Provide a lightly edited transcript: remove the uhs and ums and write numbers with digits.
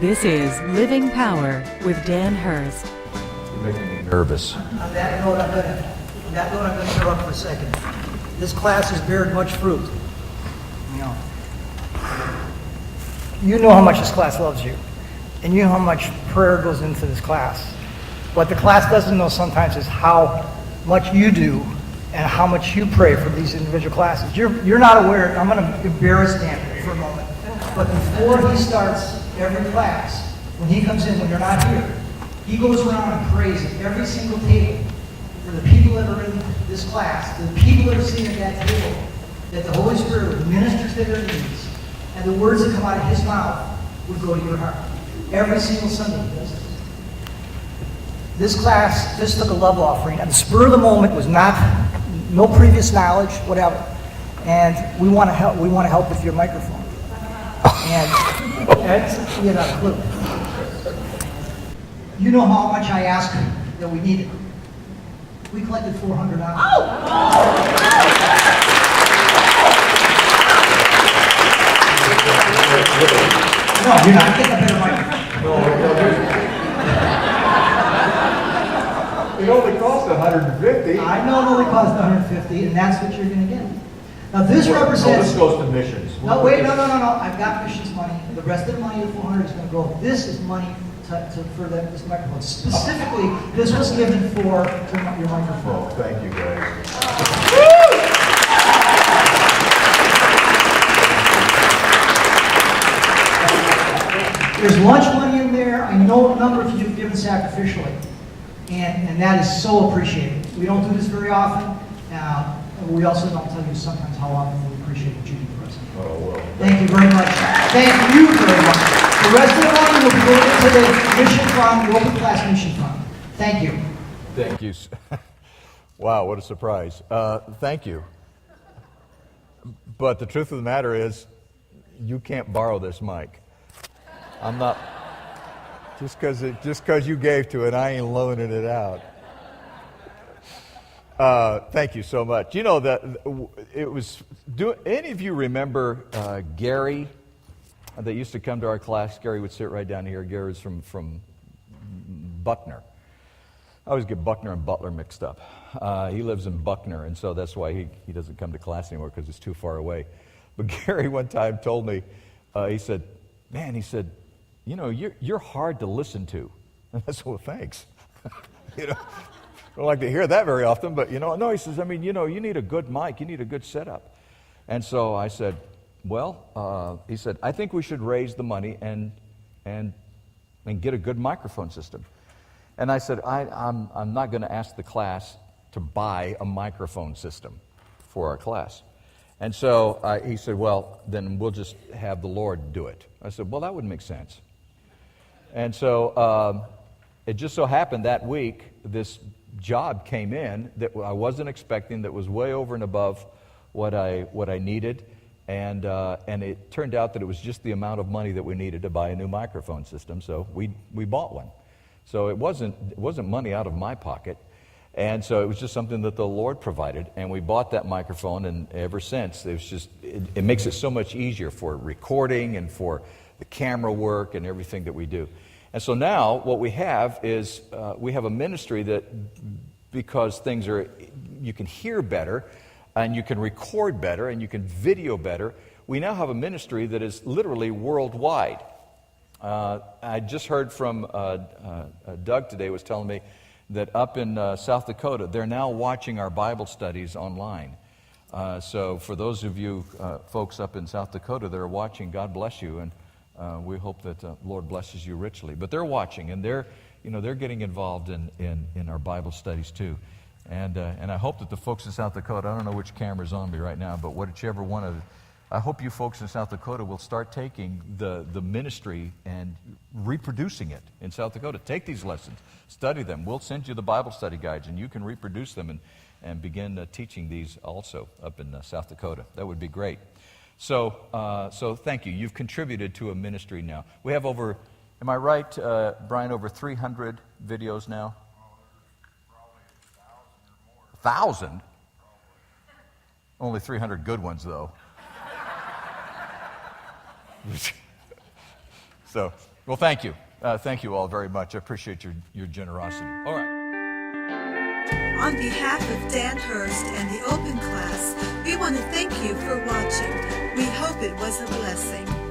This is Living Power with Dan Hurst. You're making me nervous. On that note, I'm going to interrupt for a second. This class has beared much fruit. You know how much this class loves you, and you know how much prayer goes into this class. What the class doesn't know sometimes is how much you do and how much you pray for these individual classes. You're not aware. I'm going to embarrass Dan for a moment. But before he starts every class, when he comes in, when you're not here, he goes around and prays at every single table for the people that are in this class, the people that are sitting at that table, that the Holy Spirit would minister to their needs, and the words that come out of his mouth would go to your heart. Every single Sunday he does this. This class just took a love offering, and the spur of the moment was no previous knowledge, whatever. And we want to help. We want to help with your microphone. And that's, you know, clue. You know how much I asked that we needed. We collected $400. No, you're not getting a better microphone. It only cost $150. I know it only cost $150, and that's what you're going to get. Now this represents. No, this goes to missions. No, wait, no. I've got missions money. The rest of the money, the $400 is going to go. This is money for this microphone. Specifically, this was given for your microphone. Oh, thank you, guys. There's lunch money in there. I know a number of you have given sacrificially, and that is so appreciated. We don't do this very often. We also don't tell you sometimes how often we appreciate what you do for us. Oh, well. Thank you very much. Thank you very much. The rest of the money will be going into the mission fund, the open class mission fund. Thank you. Thank you. Wow, what a surprise. Thank you. But the truth of the matter is, you can't borrow this mic. I'm not, just because you gave to it, I ain't loaning it out. Thank you so much. You know that it was. Do any of you remember Gary that used to come to our class? Gary would sit right down here. Gary was from Buckner. I always get Buckner and Butler mixed up. He lives in Buckner, and so that's why he doesn't come to class anymore because it's too far away. But Gary one time told me, he said, "Man," he said, "you know, you're hard to listen to." And I said, "Well, thanks." You know. I don't like to hear that very often, but no, he says, you need a good mic, you need a good setup. And so I said, he said, I think we should raise the money and get a good microphone system. And I said, I'm not going to ask the class to buy a microphone system for our class. And so he said, well, then we'll just have the Lord do it. I said, well, that would make sense. And so it just so happened that week, this job came in that I wasn't expecting, that was way over and above what I needed, and it turned out that it was just the amount of money that we needed to buy a new microphone system. So we bought one. So it wasn't money out of my pocket, and so it was just something that the Lord provided, and we bought that microphone, and ever since it makes it so much easier for recording and for the camera work and everything that we do. And so now what we have is we have a ministry that, because you can hear better and you can record better and you can video better, we now have a ministry that is literally worldwide. I just heard from Doug today was telling me that up in South Dakota, they're now watching our Bible studies online. So for those of you folks up in South Dakota that are watching, God bless you, and we hope that the Lord blesses you richly. But they're watching, and they're getting involved in our Bible studies too. And I hope that the folks in South Dakota, I don't know which camera's on me right now, but whichever one of, I hope you folks in South Dakota will start taking the ministry and reproducing it in South Dakota. Take these lessons, study them. We'll send you the Bible study guides, and you can reproduce them and begin teaching these also up in South Dakota. That would be great. So thank you. You've contributed to a ministry now. We have over, am I right, Brian, over 300 videos now? Probably 1,000 or more. 1,000? Only 300 good ones, though. So, well, thank you. Thank you all very much. I appreciate your generosity. All right. On behalf of Dan Hurst and the Open Class, we want to thank you for watching. We hope it was a blessing.